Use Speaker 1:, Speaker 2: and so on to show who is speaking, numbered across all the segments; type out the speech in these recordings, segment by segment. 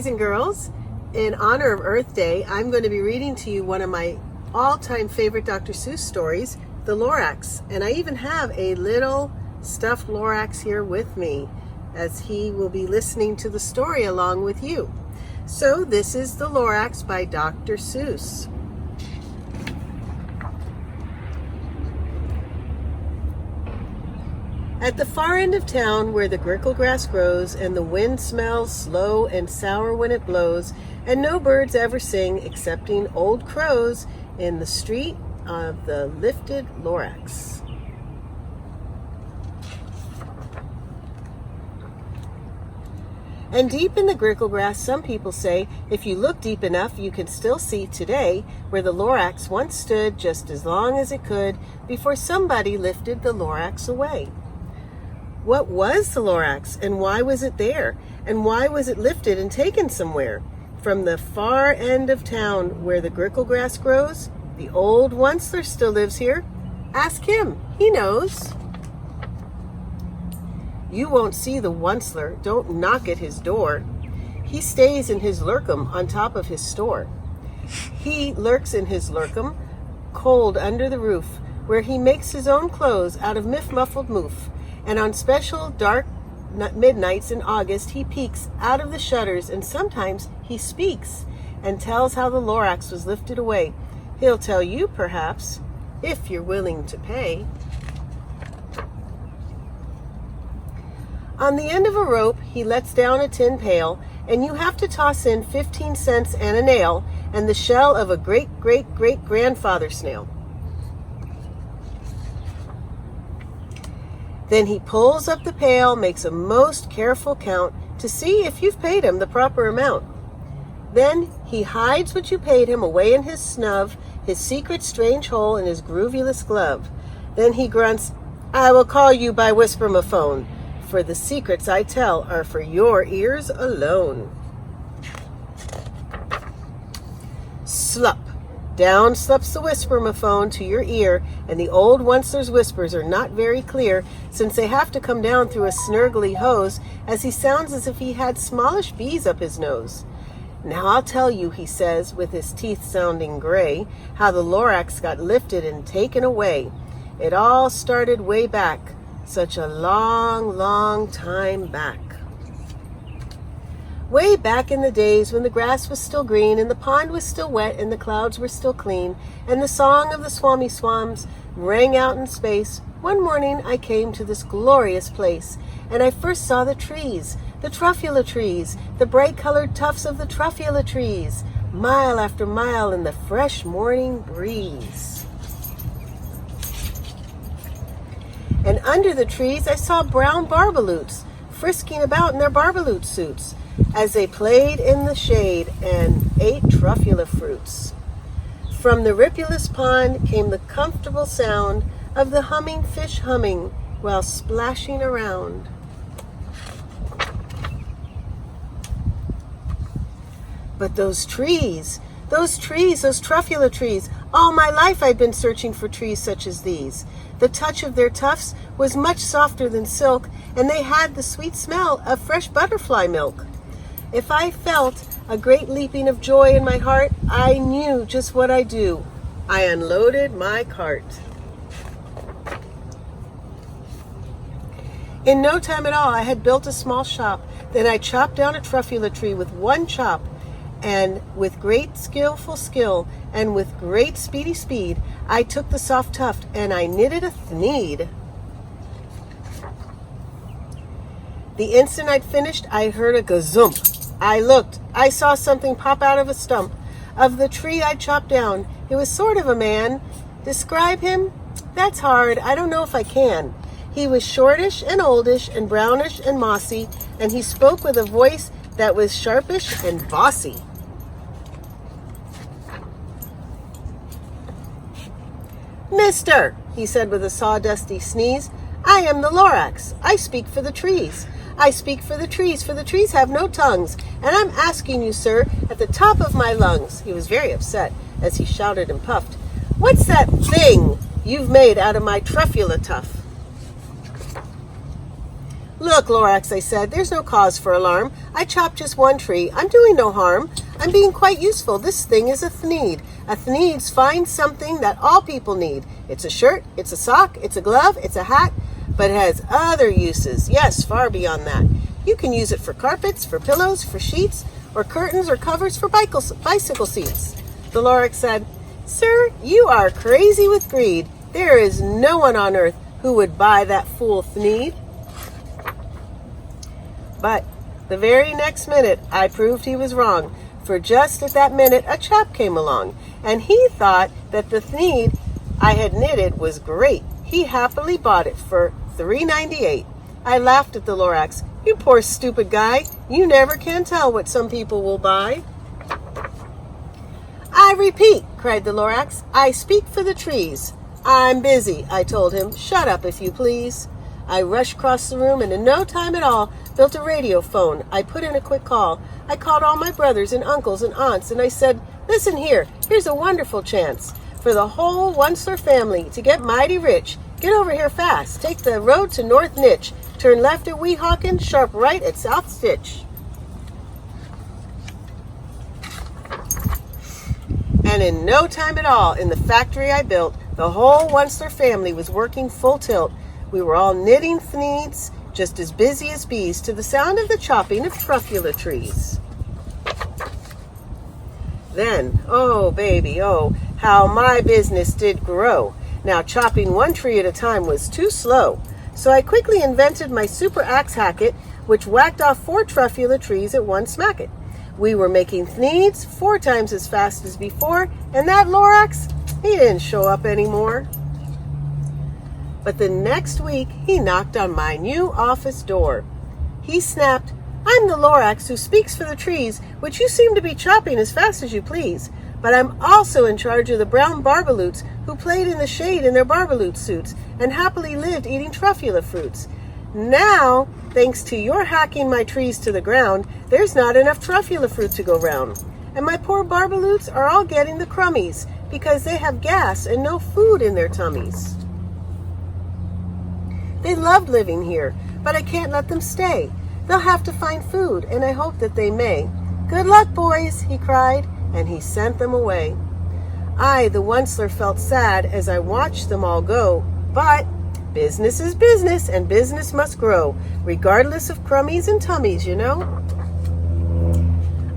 Speaker 1: and girls. In honor of Earth Day, I'm going to be reading to you one of my all-time favorite Dr. Seuss stories, The Lorax. And I even have a little stuffed Lorax here with me, as he will be listening to the story along with you. So this is The Lorax by Dr. Seuss. At the far end of town, where the grickle grass grows, and the wind smells slow and sour when it blows, and no birds ever sing excepting old crows, in the street of the lifted Lorax. And deep in the grickle grass, some people say, if you look deep enough, you can still see today where the Lorax once stood just as long as it could before somebody lifted the Lorax away. What was the Lorax, and why was it there? And why was it lifted and taken somewhere? From the far end of town where the grickle grass grows, the old Onceler still lives here. Ask him, he knows. You won't see the Onceler, don't knock at his door. He stays in his lurkum on top of his store. He lurks in his lurkum, cold under the roof, where he makes his own clothes out of muffled moof. And on special dark midnights in August, he peeks out of the shutters, and sometimes he speaks and tells how the Lorax was lifted away. He'll tell you, perhaps, if you're willing to pay. On the end of a rope, he lets down a tin pail, and you have to toss in 15 cents and a nail, and the shell of a great-great-great-grandfather snail. Then he pulls up the pail, makes a most careful count to see if you've paid him the proper amount. Then he hides what you paid him away in his snub, his secret strange hole in his groovyless glove. Then he grunts, I will call you by whisper-ma-phone, for the secrets I tell are for your ears alone. Slup. Down slups the whisper-ma-phone to your ear, and the old Onceler's whispers are not very clear, since they have to come down through a snurgly hose, as he sounds as if he had smallish bees up his nose. Now I'll tell you, he says, with his teeth sounding gray, how the Lorax got lifted and taken away. It all started way back, such a long, long time back. Way back in the days when the grass was still green, and the pond was still wet, and the clouds were still clean, and the song of the swammy swans rang out in space, one morning I came to this glorious place, and I first saw the trees, the truffula trees, the bright-colored tufts of the truffula trees, mile after mile in the fresh morning breeze. And under the trees I saw brown barbaloots, frisking about in their barbaloot suits, as they played in the shade and ate truffula fruits. From the ripulous pond came the comfortable sound of the humming fish humming while splashing around. But those trees, those truffula trees, all my life I'd been searching for trees such as these. The touch of their tufts was much softer than silk, and they had the sweet smell of fresh butterfly milk. If I felt a great leaping of joy in my heart, I knew just what I'd do. I unloaded my cart. In no time at all, I had built a small shop. Then I chopped down a truffula tree with one chop, and with great skillful skill, and with great speedy speed, I took the soft tuft, and I knitted a thneed. The instant I'd finished, I heard a gazump. I looked. I saw something pop out of a stump of the tree I'd chopped down. It was sort of a man. Describe him? That's hard. I don't know if I can. He was shortish and oldish and brownish and mossy, and he spoke with a voice that was sharpish and bossy. Mister, he said with a sawdusty sneeze, I am the Lorax. I speak for the trees. I speak for the trees have no tongues, and I'm asking you, sir, at the top of my lungs. He was very upset as he shouted and puffed. What's that thing you've made out of my truffula tuft? Look, Lorax, I said, there's no cause for alarm. I chopped just one tree. I'm doing no harm. I'm being quite useful. This thing is a thneed. A thneeds finds something that all people need. It's a shirt, it's a sock, it's a glove, it's a hat, but it has other uses. Yes, far beyond that. You can use it for carpets, for pillows, for sheets, or curtains or covers for bicycle seats. The Lorax said, Sir, you are crazy with greed. There is no one on earth who would buy that fool thneed. But the very next minute, I proved he was wrong, for just at that minute, a chap came along, and he thought that the thneed I had knitted was great. He happily bought it for $3.98. I laughed at the Lorax. You poor stupid guy. You never can tell what some people will buy. I repeat, cried the Lorax, I speak for the trees. I'm busy, I told him. Shut up, if you please. I rushed across the room and in no time at all built a radio phone. I put in a quick call. I called all my brothers and uncles and aunts and I said, listen here, here's a wonderful chance for the whole Onceler family to get mighty rich. Get over here fast. Take the road to North Nitch. Turn left at Weehawken, sharp right at South Stitch. And in no time at all, in the factory I built, the whole Onceler family was working full tilt. We were all knitting thneeds, just as busy as bees, to the sound of the chopping of truffula trees. Then, oh baby, oh, how my business did grow. Now chopping one tree at a time was too slow. So I quickly invented my super axe hacket, which whacked off 4 truffula trees at one smacket. We were making thneeds 4 times as fast as before, and that Lorax, he didn't show up anymore. But the next week, he knocked on my new office door. He snapped, I'm the Lorax who speaks for the trees, which you seem to be chopping as fast as you please. But I'm also in charge of the brown barbaloots who played in the shade in their barbaloot suits and happily lived eating truffula fruits. Now, thanks to your hacking my trees to the ground, there's not enough truffula fruit to go round. And my poor barbaloots are all getting the crummies because they have gas and no food in their tummies. They loved living here, but I can't let them stay. They'll have to find food, and I hope that they may. Good luck, boys, he cried, and he sent them away. I, the Onceler, felt sad as I watched them all go, but business is business, and business must grow, regardless of crummies and tummies, you know.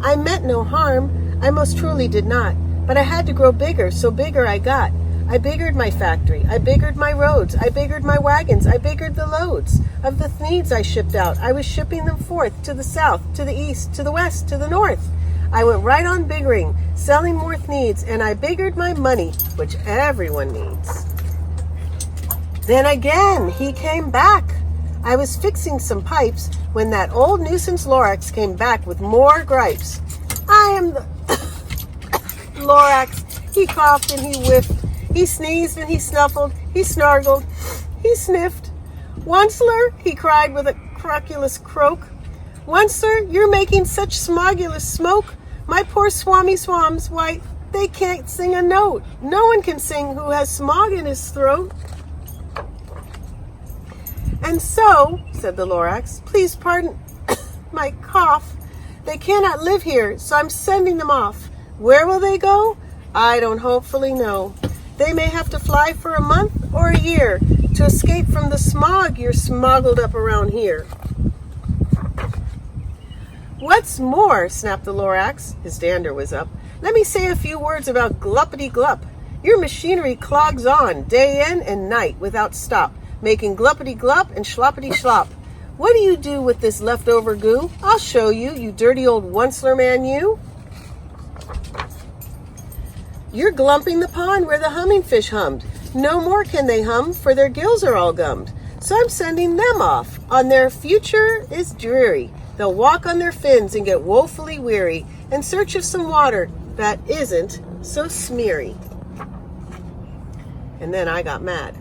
Speaker 1: I meant no harm, I most truly did not, but I had to grow bigger, so bigger I got. I biggered my factory, I biggered my roads, I biggered my wagons, I biggered the loads of the thneeds I shipped out. I was shipping them forth to the south, to the east, to the west, to the north. I went right on biggering, selling more thneeds, and I biggered my money, which everyone needs. Then again, he came back. I was fixing some pipes when that old nuisance Lorax came back with more gripes. I am the Lorax. He coughed and he whiffed. He sneezed and he snuffled. He snargled. He sniffed. Onceler, he cried with a croculous croak. Onceler, you're making such smogulous smoke. My poor swami swams, why, they can't sing a note. No one can sing who has smog in his throat. And so, said the Lorax, please pardon my cough. They cannot live here, so I'm sending them off. Where will they go? I don't hopefully know. They may have to fly for a month or a year to escape from the smog you're smoggled up around here. What's more, snapped the Lorax, his dander was up, let me say a few words about gluppity-glup. Your machinery clogs on, day in and night, without stop, making gluppity-glup and schloppity-schlop. What do you do with this leftover goo? I'll show you, you dirty old Onceler man, you. You're glumping the pond where the humming fish hummed. No more can they hum, for their gills are all gummed. So I'm sending them off. On their future is dreary. They'll walk on their fins and get woefully weary in search of some water that isn't so smeary. And then I got mad.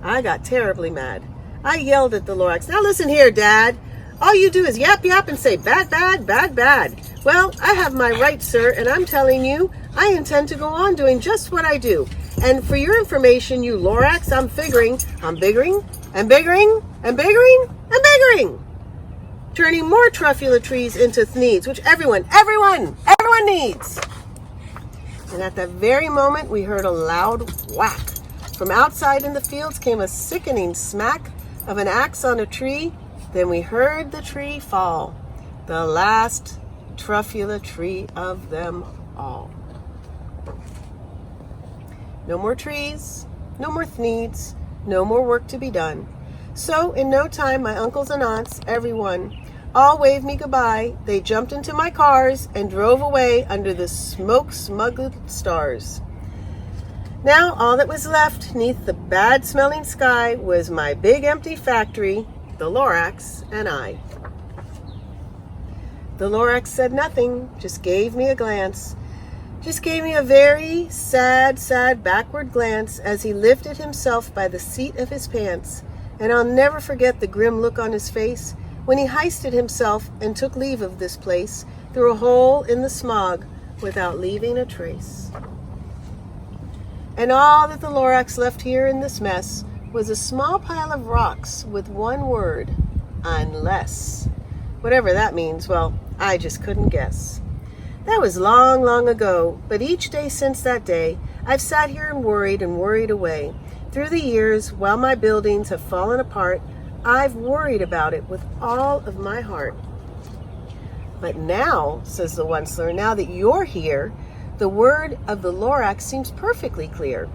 Speaker 1: I got terribly mad. I yelled at the Lorax, now listen here, Dad. All you do is yap, yap, and say bad, bad, bad, bad. Well, I have my rights, sir, and I'm telling you, I intend to go on doing just what I do. And for your information, you Lorax, I'm biggering, and biggering, and biggering, and biggering. turning more truffula trees into thneeds, which everyone needs. And at that very moment, we heard a loud whack. From outside in the fields came a sickening smack of an axe on a tree. Then we heard the tree fall, the last truffula tree of them all. No more trees, no more thneeds, no more work to be done. So in no time, my uncles and aunts, everyone, all waved me goodbye. They jumped into my cars and drove away under the smoke-smuggled stars. Now all that was left neath the bad-smelling sky was my big empty factory, the Lorax, and I. The Lorax said nothing, just gave me a glance. Just gave me a very sad backward glance as he lifted himself by the seat of his pants. And I'll never forget the grim look on his face when he hoisted himself and took leave of this place through a hole in the smog without leaving a trace. And all that the Lorax left here in this mess was a small pile of rocks with one word, unless. Whatever that means, well, I just couldn't guess. That was long ago, but each day since that day, I've sat here and worried away. Through the years, while my buildings have fallen apart, I've worried about it with all of my heart. But now, says the Onceler, now that you're here, the word of the Lorax seems perfectly clear.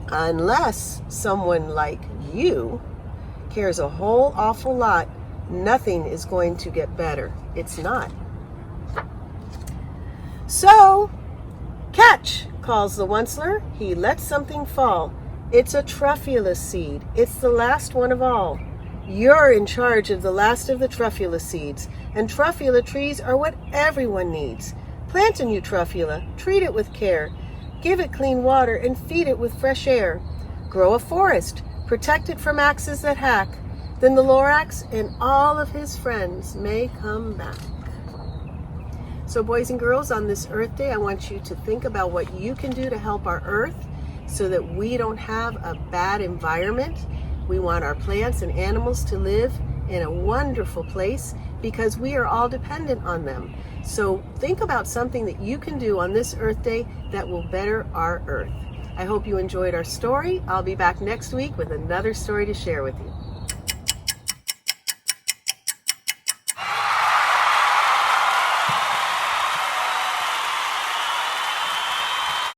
Speaker 1: Unless someone like you cares a whole awful lot, nothing is going to get better. It's not. So, catch, calls the Onceler. He lets something fall. It's a truffula seed. It's the last one of all. You're in charge of the last of the truffula seeds, and truffula trees are what everyone needs. Plant a new truffula, treat it with care, give it clean water, and feed it with fresh air. Grow a forest, protect it from axes that hack. Then the Lorax and all of his friends may come back. So boys and girls, on this Earth Day, I want you to think about what you can do to help our Earth so that we don't have a bad environment. We want our plants and animals to live in a wonderful place because we are all dependent on them. So think about something that you can do on this Earth Day that will better our Earth. I hope you enjoyed our story. I'll be back next week with another story to share with you.